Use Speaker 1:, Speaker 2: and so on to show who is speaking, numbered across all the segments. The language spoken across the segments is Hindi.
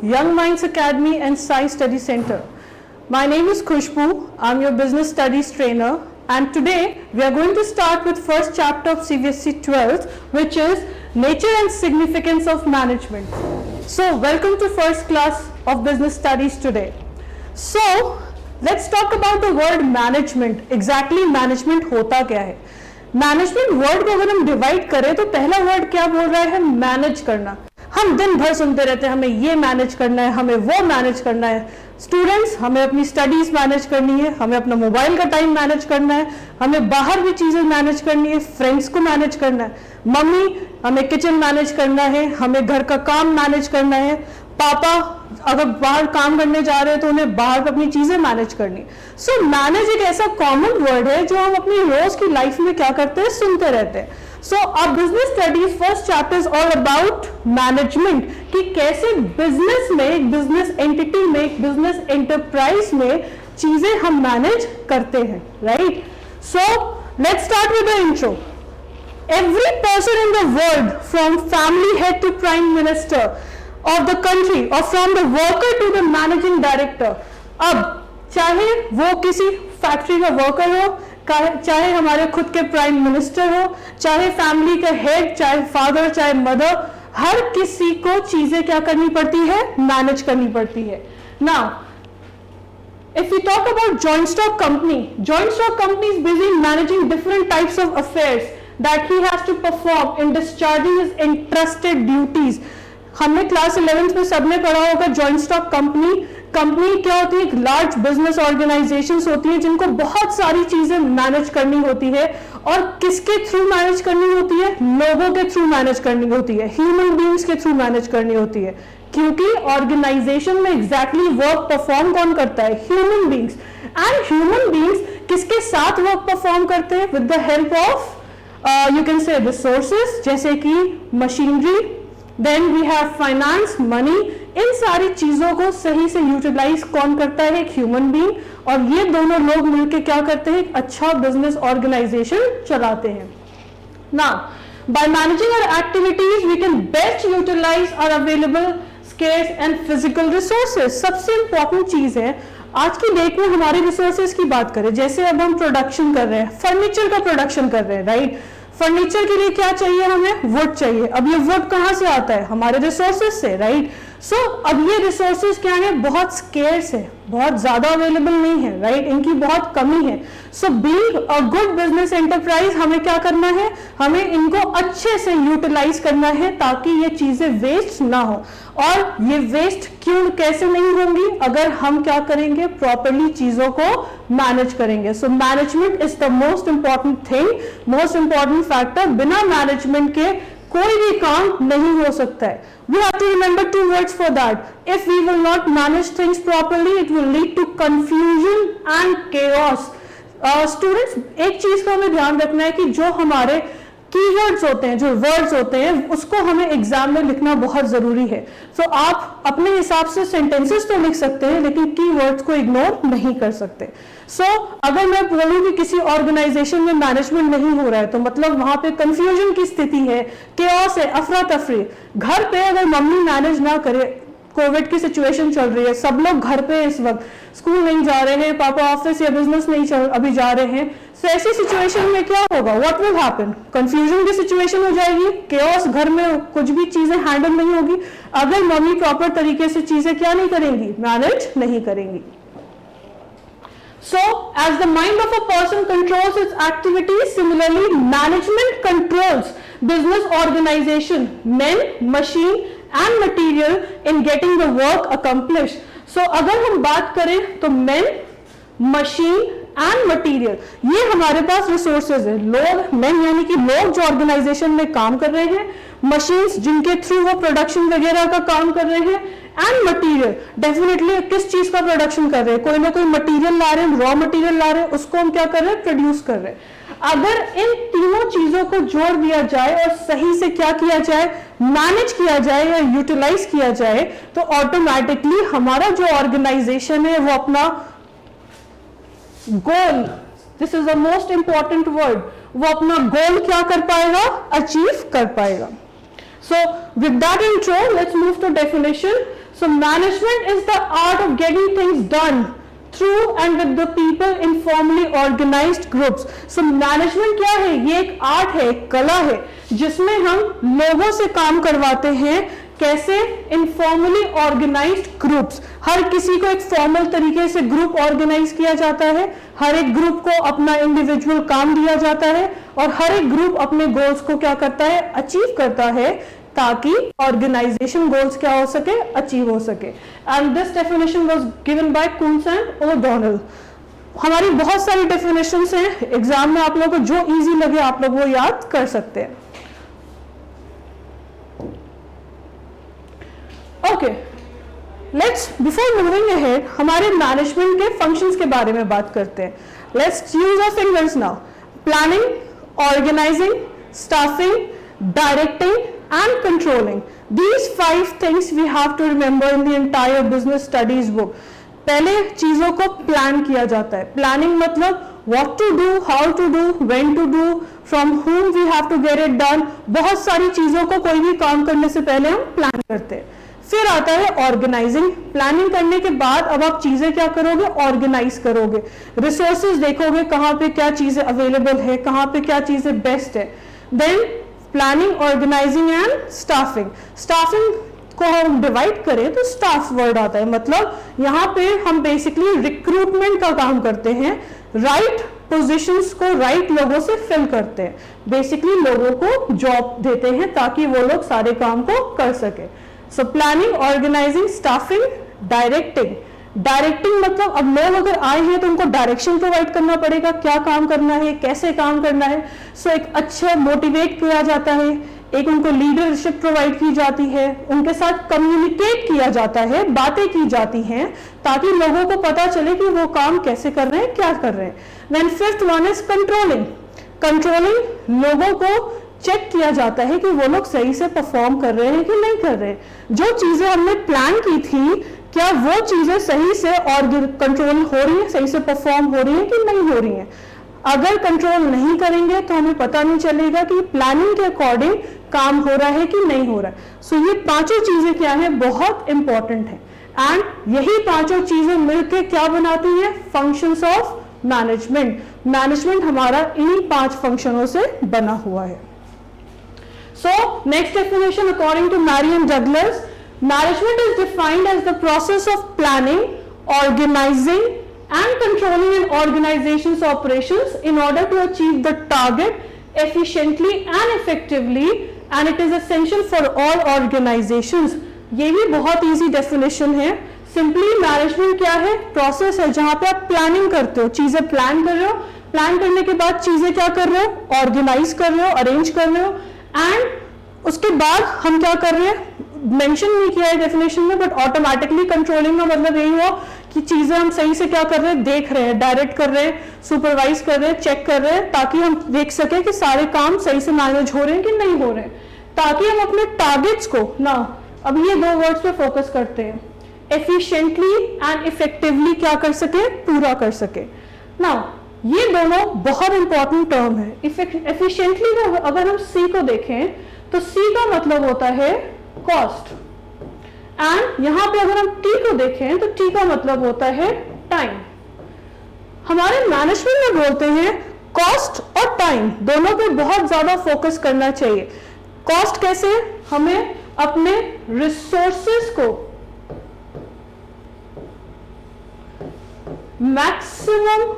Speaker 1: Young Minds Academy and Sai Study Center. My name is Khushbu. I'm your business studies trainer, and today we are going to start with first chapter of CBSE 12th, which is Nature and Significance of Management. So welcome to first class of business studies today. So let's talk about the word management. Exactly management होता क्या है? मैनेजमेंट वर्ड को अगर हम डिवाइड करें तो पहला वर्ड क्या बोल रहा है? मैनेज करना. हम दिन भर सुनते रहते हैं हमें ये मैनेज करना है, हमें वो मैनेज करना है. स्टूडेंट्स, हमें अपनी स्टडीज मैनेज करनी है, हमें अपना मोबाइल का टाइम मैनेज करना है, हमें बाहर भी चीजें मैनेज करनी है, फ्रेंड्स को मैनेज करना है. मम्मी, हमें किचन मैनेज करना है, हमें घर का काम मैनेज करना है. पापा अगर बाहर काम करने जा रहे हैं तो उन्हें बाहर अपनी चीजें मैनेज करनी. सो मैनेज एक ऐसा कॉमन वर्ड है जो हम अपनी रोज की लाइफ में क्या करते हैं, सुनते रहते हैं. सो अब business studies first chapter is all about management, कि कैसे बिजनेस में, एक बिजनेस एंटिटी में, एक बिजनेस एंटरप्राइज में चीजें हम मैनेज करते हैं. Right? So let's start with the intro. Every person in the world, from family head to prime minister of the country, or from the worker to the managing director, अब चाहे वो किसी फैक्ट्री का वर्कर हो, चाहे हमारे खुद के प्राइम मिनिस्टर हो, चाहे फैमिली का हेड, चाहे फादर, चाहे मदर, हर किसी को चीजें क्या करनी पड़ती है? मैनेज करनी पड़ती है. Now if we talk about joint stock company is busy managing different types of affairs that he has to perform in discharging his entrusted duties. हमने क्लास 11th में सबने पढ़ा होगा जॉइंट स्टॉक कंपनी क्या होती है? एक लार्ज बिजनेस ऑर्गेनाइजेशंस होती हैं जिनको बहुत सारी चीजें मैनेज करनी होती है. और किसके थ्रू मैनेज करनी होती है? लोगों के थ्रू मैनेज करनी होती है, ह्यूमन बीइंग्स के थ्रू मैनेज करनी होती है. क्योंकि ऑर्गेनाइजेशन में एग्जैक्टली वर्क परफॉर्म कौन करता है? Human beings. And human beings किसके साथ वर्क परफॉर्म करते हैं? With the help of you can say resources, जैसे कि machinery, then we have finance, money. इन सारी चीजों को सही से यूटिलाइज कौन करता है? एक ह्यूमन बीइंग. और ये दोनों लोग मिलकर क्या करते हैं? एक अच्छा बिजनेस ऑर्गेनाइजेशन चलाते हैं. Now by managing our activities we can best utilise our available scarce and physical resources. सबसे इंपॉर्टेंट चीज है आज की डेट में हमारे रिसोर्सेज की बात करें. जैसे अब हम प्रोडक्शन कर रहे हैं, फर्नीचर का प्रोडक्शन कर रहे हैं. राइट? फर्नीचर के लिए क्या चाहिए? हमें वुड चाहिए. अब ये वुड कहां से आता है? हमारे रिसोर्सेज से. राइट? सो अब ये रिसोर्सेज क्या है? बहुत स्केर्स है, बहुत ज्यादा अवेलेबल नहीं है. राइट? इनकी बहुत कमी है. So being a good business enterprise हमें क्या करना है? हमें इनको अच्छे से यूटिलाइज करना है ताकि ये चीजें वेस्ट ना हो. और ये वेस्ट क्यों, कैसे नहीं होंगी? अगर हम क्या करेंगे? प्रॉपरली चीजों को मैनेज करेंगे. So management is the most important thing, most important factor. बिना मैनेजमेंट के कोई भी काम नहीं हो सकता है. We have to remember two words for that. If we will not manage things properly, it will lead to confusion and chaos. Students, एक चीज का हमें ध्यान रखना है कि जो हमारे कीवर्ड्स होते हैं, जो वर्ड्स होते हैं, उसको हमें एग्जाम में लिखना बहुत जरूरी है. सो आप अपने हिसाब से सेंटेंसेस तो लिख सकते हैं लेकिन कीवर्ड्स को इग्नोर नहीं कर सकते. सो अगर मैं बोलूं कि किसी ऑर्गेनाइजेशन में मैनेजमेंट नहीं हो रहा है तो मतलब वहां पे कंफ्यूजन की स्थिति है, केओस है, अफरा तफरी. घर पे अगर मम्मी मैनेज ना करे, कोविड की सिचुएशन चल रही है, सब लोग घर पे इस वक्त, स्कूल नहीं जा रहे हैं, पापा ऑफिस या बिजनेस नहीं अभी जा रहे हैं. सो ऐसी सिचुएशन में क्या होगा? What will happen? कंफ्यूजन की सिचुएशन हो जाएगी, केओस, घर में कुछ भी चीजें हैंडल नहीं होगी अगर मम्मी प्रॉपर तरीके से चीजें क्या नहीं करेंगी? मैनेज नहीं करेंगी. So, as the mind of a person controls its activities, similarly, management controls business organization, men, machine, and material in getting the work accomplished. So, अगर हम बात करें तो men, machine एंड मटीरियल, ये हमारे पास रिसोर्सेज है. लोग, मैन यानी कि लोग जो ऑर्गेनाइजेशन में काम कर रहे हैं, मशीन्स जिनके थ्रू वो प्रोडक्शन वगैरह का काम कर रहे हैं, एंड मटीरियल. डेफिनेटली किस चीज का प्रोडक्शन कर रहे हैं? कोई ना कोई मटीरियल ला रहे हैं, रॉ मटीरियल ला रहे हैं, उसको हम क्या कर रहे हैं? प्रोड्यूस कर रहे हैं. अगर इन तीनों चीजों को जोड़ दिया जाए और सही से क्या किया जाए? मैनेज किया जाए या यूटिलाइज किया जाए तो ऑटोमेटिकली हमारा जो ऑर्गेनाइजेशन है वो अपना goal, this is the most important word, वो अपना गोल क्या कर पाएगा? अचीव कर पाएगा. So with that intro, let's move to definition. So management is the art of getting things done through and with the people in formally organized groups. So management क्या है? ये एक आर्ट है, एक कला है जिसमें हम लोगों से काम करवाते हैं। कैसे? Informally organised groups. हर किसी को एक फॉर्मल तरीके से ग्रुप ऑर्गेनाइज किया जाता है, हर एक ग्रुप को अपना इंडिविजुअल काम दिया जाता है और हर एक ग्रुप अपने गोल्स को क्या करता है? अचीव करता है, ताकि ऑर्गेनाइजेशन गोल्स क्या हो सके? अचीव हो सके। And this definition was given by Coons and O'Donnell. हमारी बहुत सारी डेफिनेशंस हैं, एग्जाम में आप लोगों को जो इजी लगे आप लोग वो याद कर सकते हैं। Okay, let's before moving ahead हमारे मैनेजमेंट के फंक्शंस के बारे में बात करते हैं। Let's use our fingers now. Planning, organising, staffing, directing and controlling. These 5 things we have to remember in the entire business studies book. पहले चीजों को प्लान किया जाता है। प्लानिंग मतलब what to do, how to do, when to do, from whom we have to get it done. बहुत सारी चीजों को कोई भी काम करने से पहले हम प्लान करते हैं। फिर आता है ऑर्गेनाइजिंग। प्लानिंग करने के बाद अब आप चीजें क्या करोगे? ऑर्गेनाइज करोगे। रिसोर्सेज देखोगे कहाँ पे क्या चीजें अवेलेबल है, कहाँ पे क्या चीजें बेस्ट है। Then planning, organising and staffing. Staffing को हम डिवाइड करें तो स्टाफ वर्ड आता है, मतलब यहाँ पे हम बेसिकली रिक्रूटमेंट का काम करते हैं, राइट पोजीशंस को राइट लोगों से फिल करते हैं, बेसिकली लोगों को जॉब देते हैं ताकि वो लोग सारे काम को कर सके। So planning, organising, staffing, directing. Directing मतलब अब लोग अगर आए हैं तो उनको डायरेक्शन प्रोवाइड करना पड़ेगा, क्या काम करना है, कैसे काम करना है। सो एक अच्छा मोटिवेट किया जाता है, एक उनको लीडरशिप प्रोवाइड की जाती है, उनके साथ कम्युनिकेट किया जाता है, बातें की जाती हैं ताकि लोगों को पता चले कि वो काम कैसे कर रहे हैं, क्या कर रहे हैं। Then fifth one is controlling. Controlling लोगों को चेक किया जाता है कि वो लोग सही से परफॉर्म कर रहे हैं कि नहीं कर रहे हैं। जो चीजें हमने प्लान की थी क्या वो चीजें सही से और कंट्रोल हो रही है, सही से परफॉर्म हो रही है कि नहीं हो रही है। अगर कंट्रोल नहीं करेंगे तो हमें पता नहीं चलेगा कि प्लानिंग के अकॉर्डिंग काम हो रहा है कि नहीं हो रहा है। सो ये पांचों चीजें क्या है? बहुत इंपॉर्टेंट है। एंड यही पांचों चीजें मिलकर क्या बनाती है? Functions of management. मैनेजमेंट हमारा इन्हीं 5 फंक्शनों से बना हुआ है। So next definition according to Mary and Douglas, management is defined as the process of planning, organizing and controlling an organization's operations in order to achieve the target efficiently and effectively, and it is essential for all organizations. ये भी बहुत easy definition है। Simply management क्या है? Process है जहाँ पे आप planning करते हो, चीजें plan कर रहे हो, plan करने के बाद चीजें क्या कर रहे हो? Organize कर रहे हो, arrange कर रहे हो, and उसके बाद हम क्या कर रहे हैं? मेंशन नहीं किया है डेफिनेशन में, बट ऑटोमेटिकली कंट्रोलिंग का मतलब यही हुआ कि चीजें हम सही से क्या कर रहे हैं? देख रहे हैं, डायरेक्ट कर रहे हैं, सुपरवाइज कर रहे हैं, चेक कर रहे हैं, ताकि हम देख सके कि सारे काम सही से मैनेज हो रहे हैं कि नहीं हो रहे हैं, ताकि हम अपने टारगेट्स को ना, अब ये 2 वर्ड्स पे फोकस करते हैं, एफिशिएंटली एंड इफेक्टिवली क्या कर सके? पूरा कर सके ना। ये दोनों बहुत इंपॉर्टेंट टर्म है। एफिशिएंटली को अगर हम सी को देखें तो सी का मतलब होता है कॉस्ट, एंड यहां पे अगर हम टी को देखें तो टी का मतलब होता है टाइम। हमारे मैनेजमेंट में बोलते हैं कॉस्ट और टाइम दोनों पे बहुत ज्यादा फोकस करना चाहिए। कॉस्ट कैसे? हमें अपने रिसोर्सेस को मैक्सिमम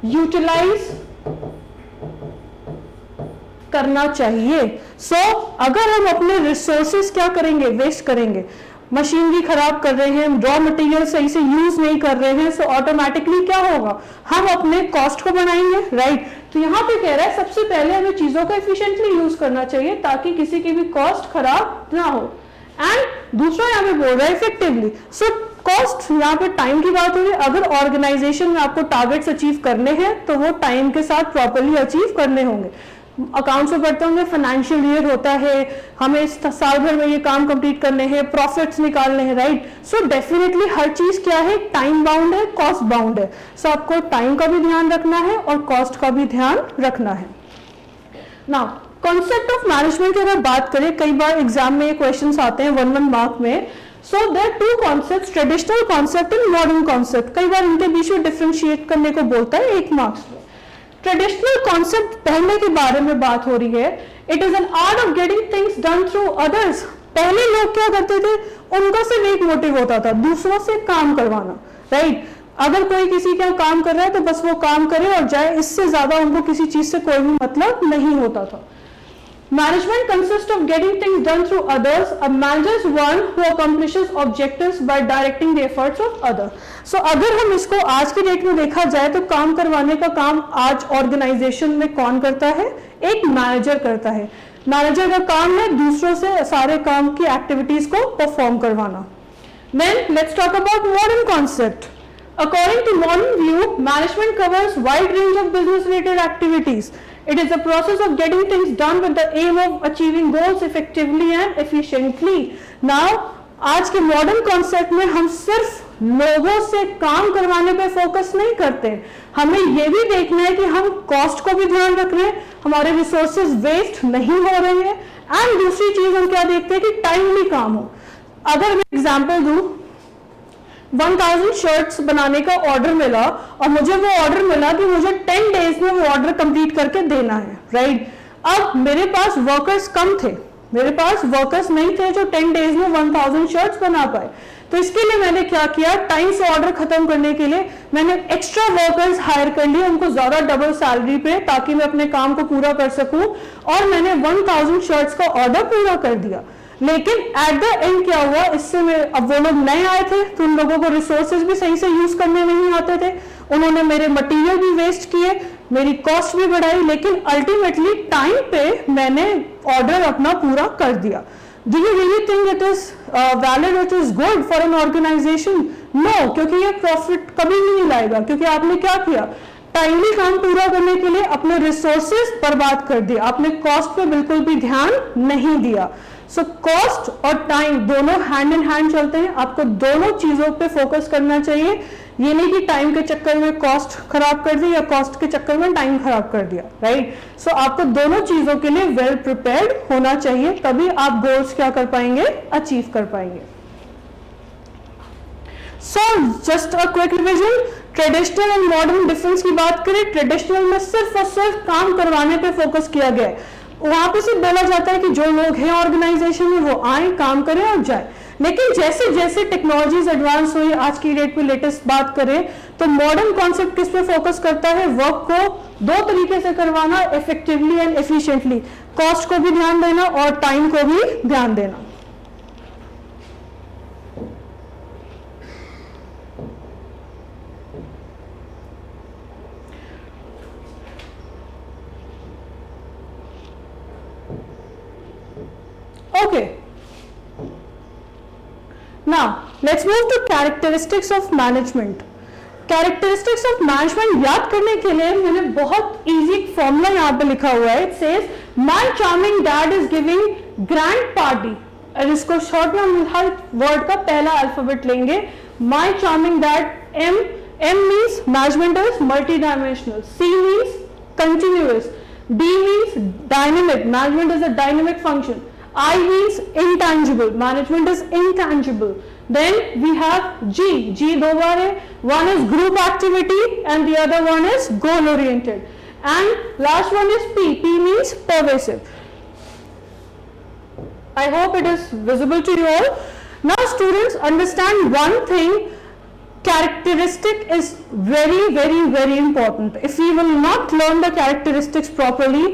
Speaker 1: यूटिलाइज करना चाहिए। सो अगर हम अपने रिसोर्सेस क्या करेंगे? वेस्ट करेंगे, मशीनरी खराब कर रहे हैं, रॉ मटेरियल सही से यूज नहीं कर रहे हैं, सो ऑटोमेटिकली क्या होगा? हम अपने कॉस्ट को बढ़ाएंगे, राइट। तो यहाँ पे कह रहा है सबसे पहले हमें चीजों को एफिशिएंटली यूज करना चाहिए ताकि किसी की भी कॉस्ट खराब ना हो। एंड दूसरा यहाँ पे बोल रहा है इफेक्टिवली। सो कॉस्ट, यहाँ पे टाइम की बात हो रही है। अगर ऑर्गेनाइजेशन में आपको टारगेट्स अचीव करने हैं तो वो टाइम के साथ प्रॉपरली अचीव करने होंगे। अकाउंट्स में पढ़ते होंगे सफाइनेंशियल ईयर होता है, हमें इस साल भर में ये काम कंप्लीट करने हैं, प्रॉफिट्स निकालने हैं, राइट। सो डेफिनेटली हर चीज क्या है? टाइम बाउंड है, कॉस्ट बाउंड है। सो आपको टाइम का भी ध्यान रखना है और कॉस्ट का भी ध्यान रखना है। नाउ कॉन्सेप्ट ऑफ मैनेजमेंट की अगर बात करें, कई बार एग्जाम में क्वेश्चंस आते हैं 1-1 मार्क में. So there two concepts, traditional concept and modern concept. कई बार इनके बीच में डिफरेंशिएट करने को बोलता है 1 मार्क्स में. ट्रेडिशनल कॉन्सेप्ट पहले के बारे में बात हो रही है. It is an art of getting things done through others. पहले लोग क्या करते थे, उनका सिर्फ एक मोटिव होता था, दूसरों से काम करवाना, राइट. अगर कोई किसी का काम कर रहा है तो बस वो काम करे और जाए, इससे ज्यादा उनको किसी चीज से कोई भी मतलब नहीं होता था. Management consists of getting things done through others. A manager is one who accomplishes objectives by directing the efforts of others. So अगर हम इसको आज की डेट में देखा जाए तो काम करवाने का काम आज ऑर्गेनाइजेशन में कौन करता है, एक मैनेजर करता है. मैनेजर का काम है दूसरों से सारे काम की एक्टिविटीज को परफॉर्म करवाना. Then let's talk about modern concept. According to modern view, management covers wide range of business related activities. It is a process of getting things done with the aim of achieving goals effectively and efficiently. Now, आज के मॉडर्न कॉन्सेप्ट में हम सिर्फ लोगों से काम करवाने पे फोकस नहीं करते, हमें ये भी देखना है कि हम कॉस्ट को भी ध्यान रख रहे हैं, हमारे रिसोर्सेज वेस्ट नहीं हो रहे हैं, एंड दूसरी चीज हम क्या देखते हैं कि टाइमली काम हो. अगर मैं एग्जांपल दूं, 1000 शर्ट्स बनाने का ऑर्डर मिला और मुझे वो ऑर्डर मिला कि मुझे 10 डेज में वो ऑर्डर कंप्लीट करके देना है, राइट. अब मेरे पास वर्कर्स कम थे, मेरे पास वर्कर्स नहीं थे जो 10 डेज में 1000 शर्ट्स बना पाए. तो इसके लिए मैंने क्या किया, टाइम से ऑर्डर खत्म करने के लिए मैंने एक्स्ट्रा वर्कर्स हायर कर लिए, उनको ज्यादा डबल सैलरी पे, ताकि मैं अपने काम को पूरा कर सकूं, और मैंने 1000 शर्ट्स का ऑर्डर पूरा कर दिया. लेकिन एट द एंड क्या हुआ, इससे अब वो लोग नए आए थे तो उन लोगों को रिसोर्सेज भी सही से यूज करने नहीं आते थे, उन्होंने मेरे मटेरियल भी वेस्ट किए, मेरी कॉस्ट भी बढ़ाई, लेकिन अल्टीमेटली टाइम पे मैंने ऑर्डर अपना पूरा कर दिया. Do you really think it is valid, it is good for an organisation? No, क्योंकि ये प्रॉफिट कभी नहीं लाएगा, क्योंकि आपने क्या किया, टाइमली काम पूरा करने के लिए अपने रिसोर्सेज बर्बाद कर दिए, आपने कॉस्ट पे बिल्कुल भी ध्यान नहीं दिया. सो कॉस्ट और टाइम दोनों हैंड इन हैंड चलते हैं, आपको दोनों चीजों पे फोकस करना चाहिए. ये नहीं कि टाइम के चक्कर में कॉस्ट खराब कर दी या कॉस्ट के चक्कर में टाइम खराब कर दिया, राइट. सो आपको दोनों चीजों के लिए वेल प्रिपेयर्ड होना चाहिए, तभी आप गोल्स क्या कर पाएंगे, अचीव कर पाएंगे. So just a quick revision, traditional and modern difference की बात करें, ट्रेडिशनल में सिर्फ और सिर्फ काम करवाने पे फोकस किया गया है. वहां पे सिर्फ बोला जाता है कि जो लोग हैं ऑर्गेनाइजेशन में वो आए, काम करें और जाए. लेकिन जैसे जैसे टेक्नोलॉजीज एडवांस हुई, आज की डेट पे लेटेस्ट बात करें तो मॉडर्न कॉन्सेप्ट किस पे फोकस करता है, वर्क को 2 तरीके से करवाना, इफेक्टिवली एंड एफिशिएंटली. कॉस्ट को भी ध्यान देना और टाइम को भी ध्यान देना. Okay. Now let's move to characteristics of management. Characteristics of management याद करने के लिए मैंने बहुत easy फॉर्मूला यहाँ पे लिखा हुआ है. It says my charming dad is giving grand party. और इसको शॉर्ट में हम हर वर्ड का पहला अल्फाबेट लेंगे. My charming dad, M means management is multi-dimensional. C means continuous. D means dynamic. Management is a dynamic function. I means intangible. Management is intangible. Then we have G. G दो बार है. One is group activity and the other one is goal oriented. And last one is P. P means pervasive. I hope it is visible to you all. Now students, understand one thing. Characteristic is very very very important. If we will not learn the characteristics properly,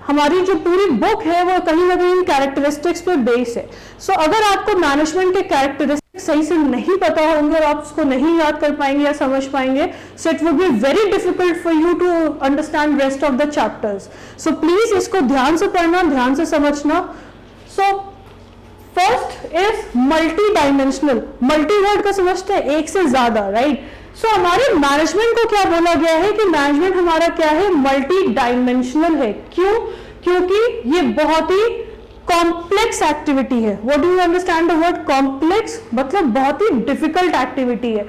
Speaker 1: हमारी जो पूरी बुक है वो कहीं ना कहीं कैरेक्टरिस्टिक्स पे बेस है. सो अगर आपको मैनेजमेंट के कैरेक्टरिस्टिक्स सही से नहीं पता होंगे और आप उसको नहीं याद कर पाएंगे या समझ पाएंगे, so it would be very difficult for you to understand rest of the chapters. So please इसको ध्यान से पढ़ना, ध्यान से समझना. So first is multi dimensional. Multi word का समझते हैं, एक से ज्यादा, राइट. सो हमारे मैनेजमेंट को क्या बोला गया है कि मैनेजमेंट हमारा क्या है, मल्टी डायमेंशनल है. क्यों? क्योंकि ये बहुत ही कॉम्प्लेक्स एक्टिविटी है. What do you understand the word complex? मतलब बहुत ही डिफिकल्ट एक्टिविटी है.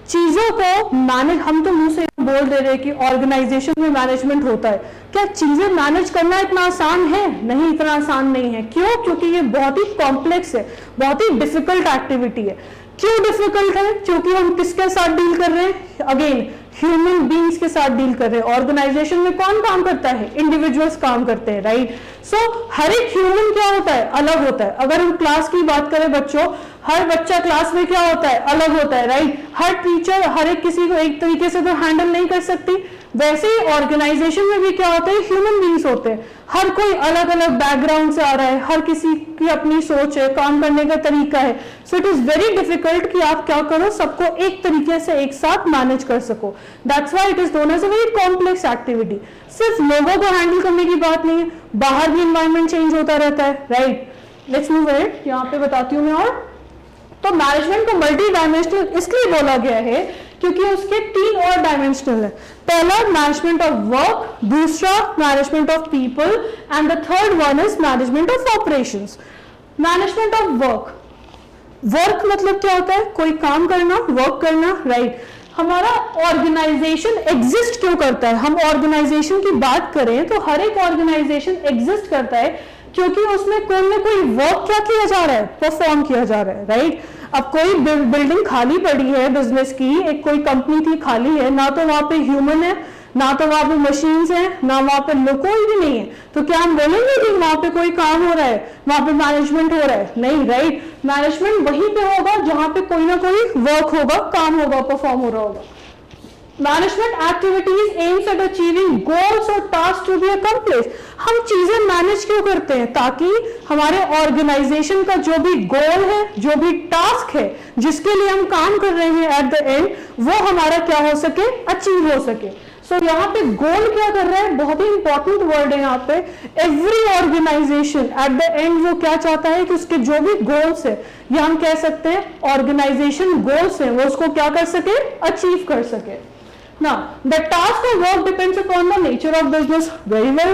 Speaker 1: चीजों को मैनेज, हम तो मुंह से बोल दे रहे हैं कि ऑर्गेनाइजेशन में मैनेजमेंट होता है, क्या चीजें मैनेज करना इतना आसान है? नहीं, इतना आसान नहीं है। क्यों? क्योंकि ये बहुत ही कॉम्प्लेक्स है, बहुत ही डिफिकल्ट एक्टिविटी है। क्यों डिफिकल्ट है? क्योंकि हम किसके साथ डील कर रहे हैं? अगेन ह्यूमन बींग्स के साथ डील कर रहे हैं। ऑर्गेनाइजेशन में कौन काम करता है? इंडिविजुअल्स काम करते हैं, राइट? सो हर एक ह्यूमन क्या होता है? अलग होता है। अगर हम क्लास की बात करें बच्चों, हर बच्चा क्लास में क्या होता है? अलग होता है, राइट? हर टीचर हर एक किसी को एक तरीके से तो हैंडल नहीं कर सकती। वैसे ही ऑर्गेनाइजेशन में भी क्या होता है? ह्यूमन बींग्स होते हैं। हर कोई अलग अलग बैकग्राउंड से आ रहा है, हर किसी की अपनी सोच है, काम करने का तरीका है। So it is very difficult कि आप क्या करो, सबको एक तरीके से एक साथ मैनेज कर सको। That's why it is known as a very complex activity. सिर्फ लोगों को हैंडल करने की बात नहीं है, बाहर भी एनवायरमेंट चेंज होता रहता है, राइट? Let's move ahead. यहाँ पे बताती हूँ मैं। और तो मैनेजमेंट को मल्टी डायमेंशनल इसलिए बोला गया है क्योंकि उसके 3 और डायमेंशनल है। पहला मैनेजमेंट ऑफ वर्क, दूसरा management of people, and the third one is management of operations. Management of work, work मतलब क्या होता है? कोई काम करना, वर्क करना, राइट? हमारा ऑर्गेनाइजेशन एग्जिस्ट क्यों करता है? हम ऑर्गेनाइजेशन की बात करें तो हर एक ऑर्गेनाइजेशन एग्जिस्ट करता है क्योंकि उसमें कोई ना कोई वर्क क्या किया जा रहा है? परफॉर्म किया जा रहा है, राइट? अब कोई बिल्डिंग खाली पड़ी है बिजनेस की, एक कोई कंपनी थी खाली है, ना तो वहां पे ह्यूमन है, ना तो वहां पे मशीन्स हैं, ना वहां पे कोई भी नहीं है, तो क्या हम बोलेंगे कि वहां पे कोई काम हो रहा है, वहां पे मैनेजमेंट हो रहा है? नहीं, राइट? मैनेजमेंट वहीं पे होगा जहां पे कोई ना कोई वर्क होगा, काम होगा, परफॉर्म हो रहा होगा। Management activities aims at achieving goals और टास्क टू बी अकम्प्लिश्ड। हम चीजें मैनेज क्यों करते हैं? ताकि हमारे ऑर्गेनाइजेशन का जो भी गोल है, जो भी टास्क है, जिसके लिए हम काम कर रहे हैं एट द एंड, वो हमारा क्या हो सके? अचीव हो सके। सो यहाँ पे गोल क्या कर रहा है? बहुत ही इंपॉर्टेंट वर्ड है यहाँ पे। Every organisation at the end वो क्या चाहता है कि उसके जो भी गोल्स है, या हम कह सकते हैं ऑर्गेनाइजेशन गोल्स है, वो उसको क्या कर सके? अचीव कर सके। Now, the task of work depends upon the nature of business. Very well.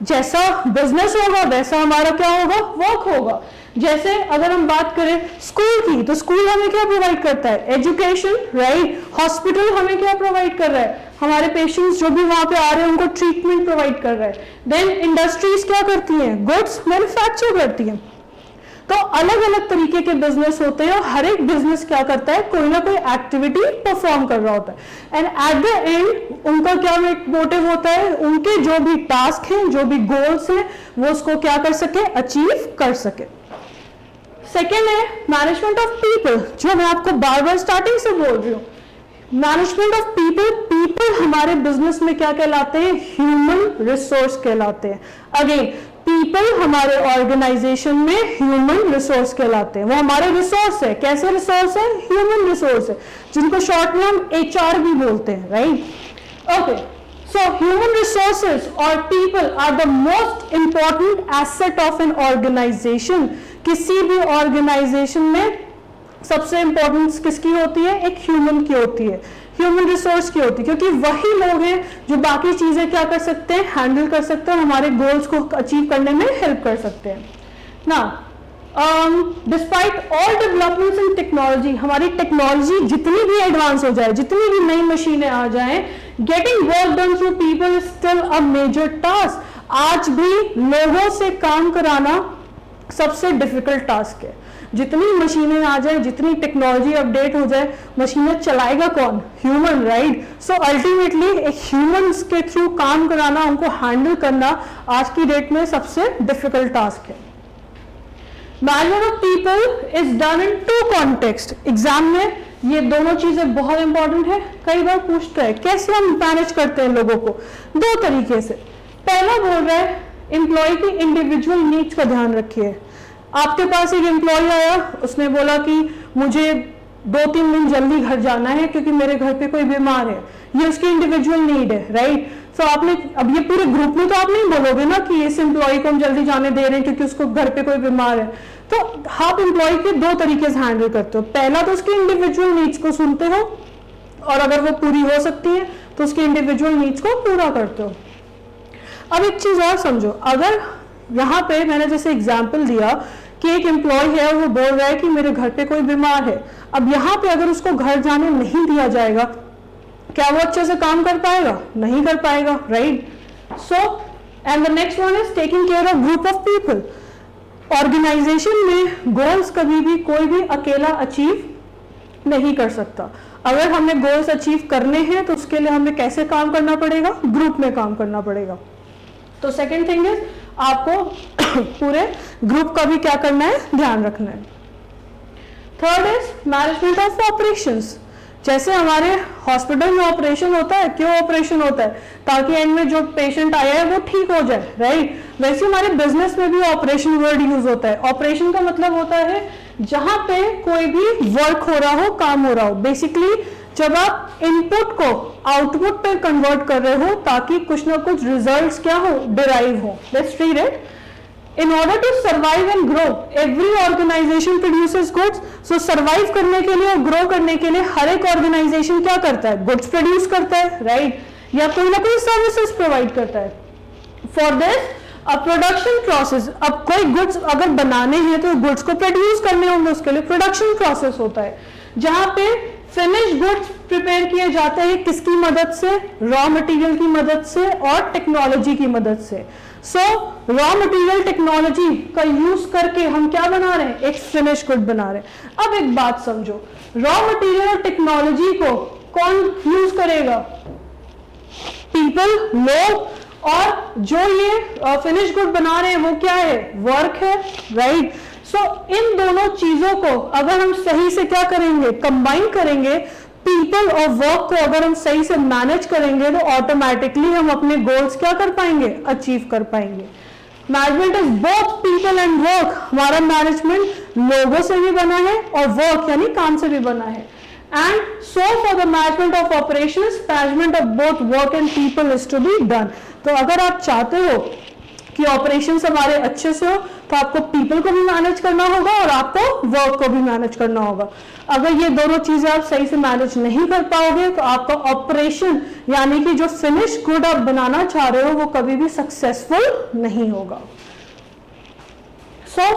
Speaker 1: जैसा बिजनेस होगा वैसा हमारा क्या होगा? वर्क होगा। जैसे अगर हम बात करें स्कूल की, तो स्कूल हमें क्या प्रोवाइड करता है? Education, right? हॉस्पिटल हमें क्या प्रोवाइड कर रहा है? हमारे पेशेंट्स जो भी वहां पे आ रहे हैं उनको ट्रीटमेंट प्रोवाइड कर रहा है। देन इंडस्ट्रीज क्या करती हैं? गुड्स मैन्युफैक्चर करती हैं। तो अलग अलग तरीके के बिजनेस होते हैं और हर एक बिजनेस क्या करता है? कोई ना कोई एक्टिविटी परफॉर्म कर रहा होता है। एंड एट द एंड उनका क्या मोटिव होता है? उनके जो भी टास्क हैं, जो भी गोल्स हैं, वो उसको क्या कर सके? अचीव कर सके। सेकेंड है मैनेजमेंट ऑफ पीपल, जो मैं आपको बार बार स्टार्टिंग से बोल रही हूँ। मैनेजमेंट ऑफ पीपल, पीपल हमारे बिजनेस में क्या कहलाते हैं? ह्यूमन रिसोर्स कहलाते हैं। अगेन पीपल हमारे ऑर्गेनाइजेशन में ह्यूमन रिसोर्स कहलाते हैं। वो हमारे रिसोर्स है। कैसे रिसोर्स है? ह्यूमन रिसोर्स है, जिनको शॉर्ट में हम HR भी बोलते हैं, right? Okay, so human resources और people are the most important asset of an organisation. किसी भी ऑर्गेनाइजेशन में सबसे इंपॉर्टेंस किसकी होती है? एक ह्यूमन की होती है, ह्यूमन रिसोर्स की होती है, क्योंकि वही लोग हैं जो बाकी चीजें क्या कर सकते हैं? हैंडल कर सकते हैं, हमारे गोल्स को अचीव करने में हेल्प कर सकते हैं ना। Despite all developments in technology, हमारी टेक्नोलॉजी जितनी भी एडवांस हो जाए, जितनी भी नई मशीनें आ जाएं, getting work done through people is still a major task. आज भी लोगों से काम कराना सबसे डिफिकल्ट टास्क है। जितनी मशीनें आ जाए, जितनी टेक्नोलॉजी अपडेट हो जाए, मशीनें चलाएगा कौन? Human, right? सो अल्टीमेटली एक ह्यूमंस के थ्रू काम कराना, उनको हैंडल करना आज की डेट में सबसे डिफिकल्ट टास्क है। Management of people is done in 2 context. Exam में ये दोनों चीजें बहुत इंपॉर्टेंट है। कई बार पूछता है कैसे हम मैनेज करते हैं लोगों को? 2 तरीके से। पहला बोल रहा है एम्प्लॉय की इंडिविजुअल नीड्स का ध्यान रखिए। आपके पास एक एम्प्लॉय आया, उसने बोला कि मुझे 2-3 दिन जल्दी घर जाना है क्योंकि मेरे घर पे कोई बीमार है। ये उसकी इंडिविजुअल नीड है, राइट? तो आपने अब ये पूरे ग्रुप में तो आप नहीं बोलोगे ना कि इस एम्प्लॉय को हम जल्दी जाने दे रहे हैं क्योंकि उसको घर पे कोई बीमार है। तो आप एम्प्लॉय के 2 तरीके से हैंडल करते हो। पहला तो उसकी इंडिविजुअल नीड्स को सुनते हो, और अगर वो पूरी हो सकती है तो उसकी इंडिविजुअल नीड्स को पूरा करते हो। अब एक चीज और समझो, अगर यहाँ पे मैंने जैसे एग्जाम्पल दिया कि एक एम्प्लॉय है और वो बोल रहा है कि मेरे घर पे कोई बीमार है। अब यहाँ पे अगर उसको घर जाने नहीं दिया जाएगा, क्या वो अच्छे से काम कर पाएगा? नहीं कर पाएगा, right? So and the next one is taking care of group of people. Organisation में गोल्स कभी भी कोई भी अकेला अचीव नहीं कर सकता। अगर हमें गोल्स अचीव करने हैं तो उसके लिए हमें कैसे काम करना पड़ेगा, ग्रुप में काम करना पड़ेगा। तो सेकेंड थिंग इज आपको पूरे ग्रुप का भी क्या करना है, ध्यान रखना है। Third is management of operations. जैसे हमारे हॉस्पिटल में ऑपरेशन होता है, क्यों ऑपरेशन होता है, ताकि एंड में जो पेशेंट आया है वो ठीक हो जाए, राइट। वैसे हमारे बिजनेस में भी ऑपरेशन वर्ड यूज होता है। ऑपरेशन का मतलब होता है जहां पे कोई भी वर्क हो रहा हो, काम हो रहा हो। बेसिकली जब आप इनपुट को आउटपुट पे कन्वर्ट कर रहे हो ताकि कुछ ना कुछ रिजल्ट्स क्या हो, डिराइव हो। Let's read it. In order to survive and grow, every organization produces goods. So survive करने के लिए और grow करने के लिए हर एक organization क्या करता है, goods produce करता है, right? या कोई ना कोई services provide करता है। For this, a production process, अब कोई goods अगर बनाने हैं तो goods को produce करने होंगे, उसके लिए production process होता है, जहाँ पे finished goods prepare किए जाते हैं किसकी मदद से, raw material की मदद से और technology की मदद से। सो रॉ मटेरियल टेक्नोलॉजी का यूज करके हम क्या बना रहे हैं, एक फिनिश गुड बना रहे हैं। अब एक बात समझो, रॉ मटेरियल और टेक्नोलॉजी को कौन यूज करेगा, पीपल, लोग, और जो ये फिनिश गुड बना रहे हैं वो क्या है, वर्क है, राइट। सो इन दोनों चीजों को अगर हम सही से क्या करेंगे, कंबाइन करेंगे, पीपल और वर्क को अगर हम सही से मैनेज करेंगे तो ऑटोमेटिकली हम अपने गोल्स क्या कर पाएंगे, अचीव कर पाएंगे। Management is both people and work. हमारा मैनेजमेंट लोगों से भी बना है और वर्क यानी काम से भी बना है। And so for the management of operations, management of both work and people is to be done. तो अगर आप चाहते हो कि ऑपरेशंस हमारे अच्छे से हो तो आपको पीपल को भी मैनेज करना होगा और आपको वर्क को भी मैनेज करना होगा। अगर ये दोनों चीजें आप सही से मैनेज नहीं कर पाओगे तो आपका ऑपरेशन यानी कि जो फिनिश गुड आप बनाना चाह रहे हो वो कभी भी सक्सेसफुल नहीं होगा। So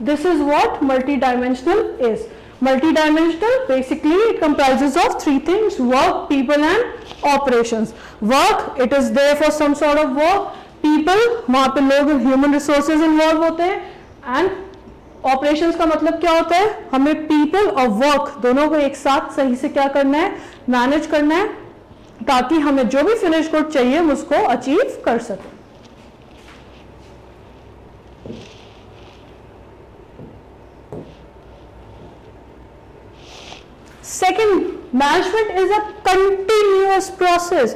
Speaker 1: this is what multi dimensional is. Multi-dimensional basically it comprises of three things: work, people and operations. Work, it is there for some sort of work. People, वहाँ पे लोग, human resources involve होते हैं। and operations का मतलब क्या होता है, हमें people और work दोनों को एक साथ सही से क्या करना है, मैनेज करना है ताकि हमें जो भी फिनिश गुड चाहिए हम उसको अचीव कर सकें। Second, management is a continuous process.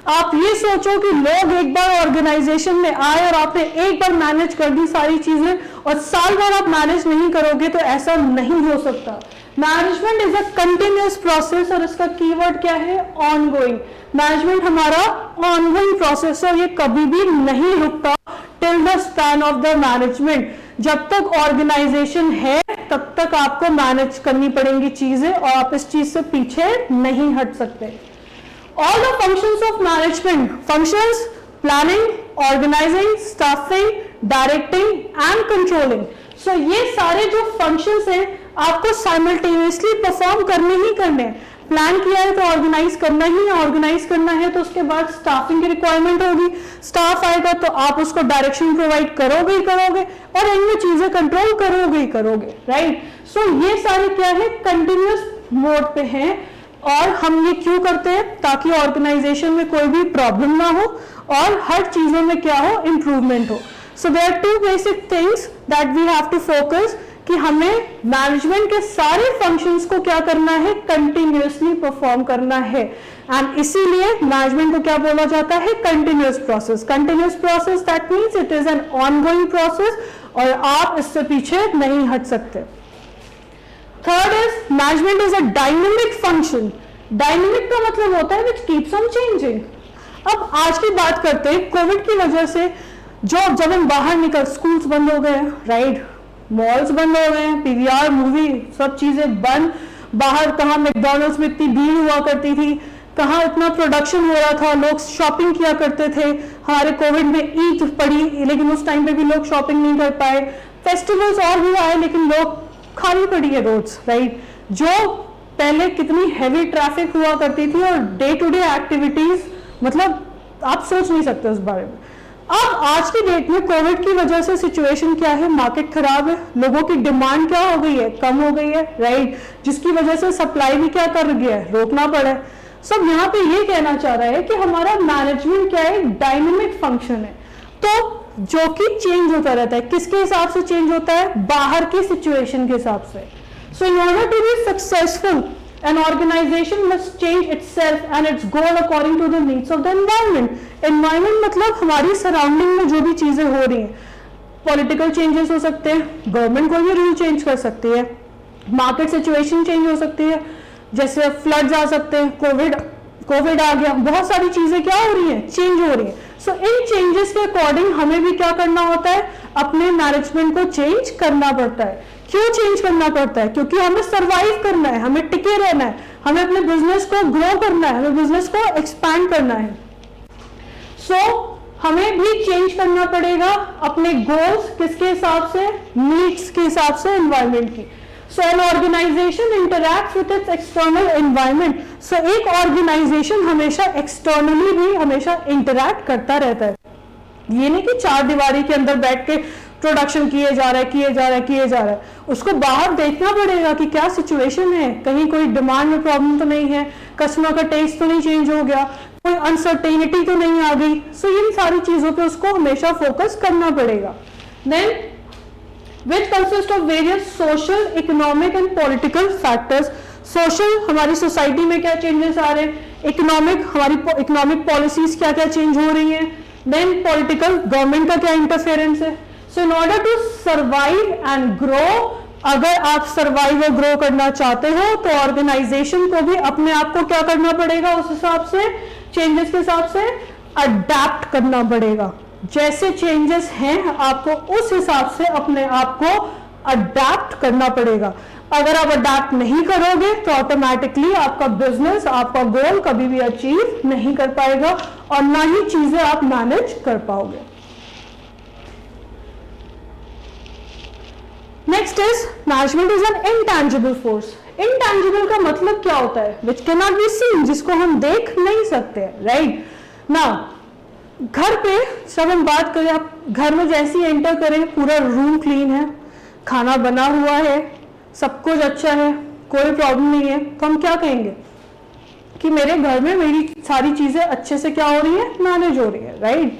Speaker 1: आप ये सोचो कि लोग एक बार ऑर्गेनाइजेशन में आए और आपने एक बार मैनेज कर दी सारी चीजें और साल भर आप मैनेज नहीं करोगे तो ऐसा नहीं हो सकता। Management is a continuous process और इसका कीवर्ड क्या है, ऑनगोइंग। मैनेजमेंट हमारा ऑनगोइंग प्रोसेस है, ये कभी भी नहीं रुकता till the span of the management. जब तक ऑर्गेनाइजेशन है तब तक आपको मैनेज करनी पड़ेंगी चीजें और आप इस चीज से पीछे नहीं हट सकते। All the functions of management, functions, planning, organising, staffing, directing and controlling. So ये सारे जो फंक्शंस हैं आपको साइमल्टेनियसली परफॉर्म करने ही करने हैं। प्लान किया है तो ऑर्गेनाइज करना ही है, ऑर्गेनाइज करना है तो उसके बाद स्टाफिंग की रिक्वायरमेंट होगी, स्टाफ आएगा तो आप उसको डायरेक्शन प्रोवाइड करोगे ही करोगे और इनमें चीजें कंट्रोल करोगे ही करोगे, राइट। सो ये सारे क्या है, कंटिन्यूअस मोड पे हैं और हम ये क्यों करते हैं, ताकि ऑर्गेनाइजेशन में कोई भी प्रॉब्लम ना हो और हर चीजों में क्या हो, इंप्रूवमेंट हो। So there are two basic things that we have to focus कि हमें मैनेजमेंट के सारे फंक्शंस को क्या करना है, कंटिन्यूअसली परफॉर्म करना है। एंड इसीलिए मैनेजमेंट को क्या बोला जाता है, continuous process. Continuous process that means it is an ongoing process और आप इससे पीछे नहीं हट सकते। Third is management is a dynamic function. Dynamic का मतलब होता है विच कीप्स ऑन चेंजिंग। अब आज की बात करते हैं, कोविड की वजह से जब हम बाहर निकल, स्कूल्स बंद हो गए, राइट, मॉल्स बंद हो गए, पीवीआर, मूवी, सब चीजें बंद। बाहर कहाँ मैकडॉनल्ड्स में इतनी भीड़ हुआ करती थी, कहाँ इतना प्रोडक्शन हो रहा था, लोग शॉपिंग किया करते थे। हमारे कोविड में ईद पड़ी लेकिन उस टाइम पे भी लोग शॉपिंग नहीं कर पाए। फेस्टिवल्स और भी आए लेकिन लोग खाली पड़ी है रोड्स, राइट। जो पहले कितनी हैवी ट्रैफिक हुआ करती थी और डे टू डे एक्टिविटीज, मतलब आप सोच नहीं सकते उस बारे में। अब आज की डेट में कोविड की वजह से सिचुएशन क्या है, मार्केट खराब है, लोगों की डिमांड क्या हो गई है, कम हो गई है, राइट, जिसकी वजह से सप्लाई भी क्या कर गया है, रोकना पड़ा है। सब यहाँ पे ये कहना चाह रहा है कि हमारा मैनेजमेंट क्या है, डायनेमिक फंक्शन है, तो जो कि चेंज होता रहता है। किसके हिसाब से चेंज होता है, बाहर की सिचुएशन के हिसाब से। So in order to be successful an organization must change itself and its goal according to the needs of the environment. Environment मतलब हमारी सराउंडिंग में जो भी चीजें हो रही हैं, पॉलिटिकल चेंजेस हो सकते हैं, गवर्नमेंट कोई भी रूल चेंज कर सकती है, मार्केट सिचुएशन चेंज हो सकती है, जैसे फ्लड्स आ सकते हैं, कोविड आ गया, बहुत सारी चीजें क्या हो रही हैं, चेंज हो रही हैं। सो इन चेंजेस के अकॉर्डिंग हमें भी क्या करना होता है, अपने मैनेजमेंट को चेंज करना पड़ता है। क्यों चेंज करना पड़ता है, क्योंकि हमें सरवाइव करना है, हमें टिके रहना है, हमें अपने बिजनेस को ग्रो करना है, हमें बिजनेस को एक्सपैंड करना है। सो हमें भी चेंज करना पड़ेगा अपने गोल्स किसके हिसाब से, नीड्स के हिसाब से, एनवायरमेंट की। So an organisation interact with its external environment. So एक ऑर्गेनाइजेशन हमेशा एक्सटर्नली भी हमेशा इंटरैक्ट करता रहता है। ये नहीं कि चार दीवारी के अंदर बैठ के प्रोडक्शन किए जा रहा है, उसको बाहर देखना पड़ेगा कि क्या सिचुएशन है, कहीं कोई डिमांड में प्रॉब्लम तो नहीं है, कस्टमर का टेस्ट तो नहीं चेंज हो गया, कोई अनसर्टेनिटी तो नहीं आ गई। सो इन सारी चीजों पे उसको हमेशा फोकस करना पड़ेगा। Then which consist of various social, economic and political factors। Social, हमारी सोसाइटी में क्या चेंजेस आ रहे हैं, इकोनॉमिक, हमारी इकोनॉमिक पॉलिसीज क्या क्या चेंज हो रही हैं, देन पॉलिटिकल, गवर्नमेंट का क्या इंटरफेरेंस है। So in order to survive and grow, अगर आप सर्वाइव और ग्रो करना चाहते हो तो ऑर्गेनाइजेशन को भी अपने आप को क्या करना पड़ेगा, उस हिसाब से, चेंजेस के हिसाब से अडेप्ट करना पड़ेगा। जैसे चेंजेस हैं आपको उस हिसाब से अपने आप को अडेप्ट करना पड़ेगा। अगर आप अडेप्ट नहीं करोगे तो ऑटोमेटिकली आपका बिजनेस, आपका गोल कभी भी अचीव नहीं कर पाएगा और ना ही चीजें आप मैनेज कर पाओगे। Next is management is an intangible force. Intangible का मतलब क्या होता है, which can not be seen, जिसको हम देख नहीं सकते, राइट। नाउ घर पे सब हम बात करें, आप घर में जैसे ही एंटर करें, पूरा रूम क्लीन है, खाना बना हुआ है, सब कुछ अच्छा है, कोई प्रॉब्लम नहीं है, तो हम क्या कहेंगे कि मेरे घर में मेरी सारी चीजें अच्छे से क्या हो रही है, मैनेज हो रही है, राइट।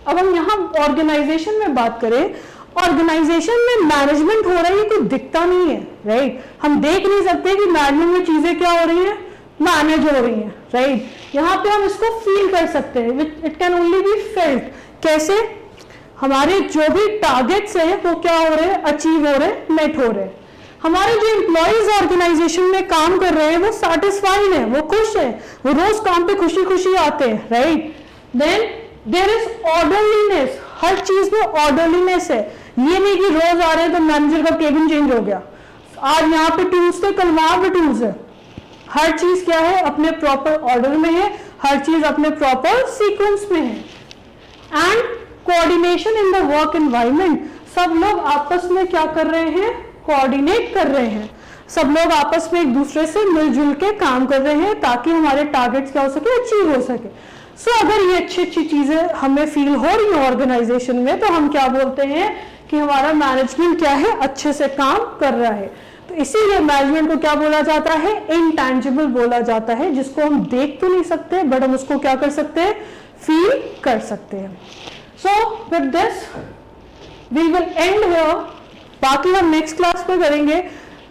Speaker 1: अब हम यहाँ ऑर्गेनाइजेशन में बात करें, ऑर्गेनाइजेशन में मैनेजमेंट हो रहा है, ये कोई दिखता नहीं है, राइट। हम देख नहीं सकते कि मैनेजमेंट में चीजें क्या हो रही है, मैनेज हो रही हैं, राइट। यहाँ पे हम इसको फील कर सकते हैं, it can only be felt. कैसे, हमारे जो भी टारगेट्स हैं वो क्या हो रहे हैं, अचीव हो रहे हैं, मेट हो रहे हैं। हमारे जो एम्प्लॉइज ऑर्गेनाइजेशन में काम कर रहे हैं वो सेटिस्फाइड है, वो खुश है, वो रोज काम पे खुशी खुशी आते हैं, right. Then there is orderliness, हर चीज में ऑर्डरलीनेस है। ये नहीं कि रोज आ रहे हैं तो मैनेजर का केबिन चेंज हो गया, आज यहाँ पे टूल्स थे, कल वहां पे टूल्स है। हर चीज क्या है, अपने प्रॉपर ऑर्डर में है, हर चीज अपने प्रॉपर सीक्वेंस में है। And coordination in the work environment, सब लोग आपस में क्या कर रहे हैं, कोऑर्डिनेट कर रहे हैं, सब लोग आपस में एक दूसरे से मिलजुल के काम कर रहे हैं ताकि हमारे टारगेट्स क्या हो सके, अचीव हो सके। सो अगर ये अच्छी अच्छी चीजें हमें फील हो रही है ऑर्गेनाइजेशन में, तो हम क्या बोलते हैं कि हमारा मैनेजमेंट क्या है, अच्छे से काम कर रहा है। तो इसीलिए मैनेजमेंट को क्या बोला जाता है, इनटैंजिबल बोला जाता है, जिसको हम देख तो नहीं सकते बट हम उसको क्या कर सकते हैं, फील कर सकते हैं। So with this we will end here, बाकी हम नेक्स्ट क्लास में करेंगे।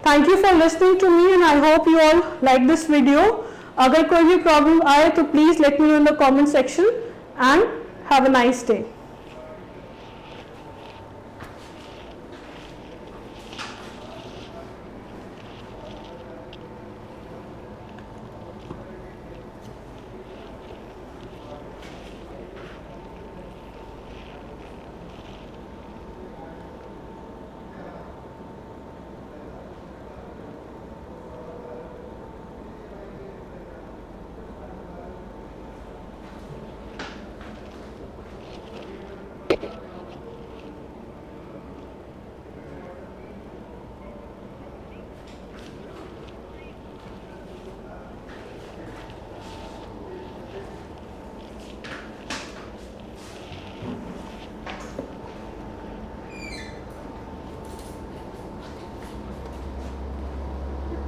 Speaker 1: Thank you for listening to me and I hope you all like this video. अगर कोई भी प्रॉब्लम आए तो please let me know in the comment section and have a nice day.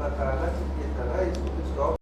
Speaker 2: आपका कागज ये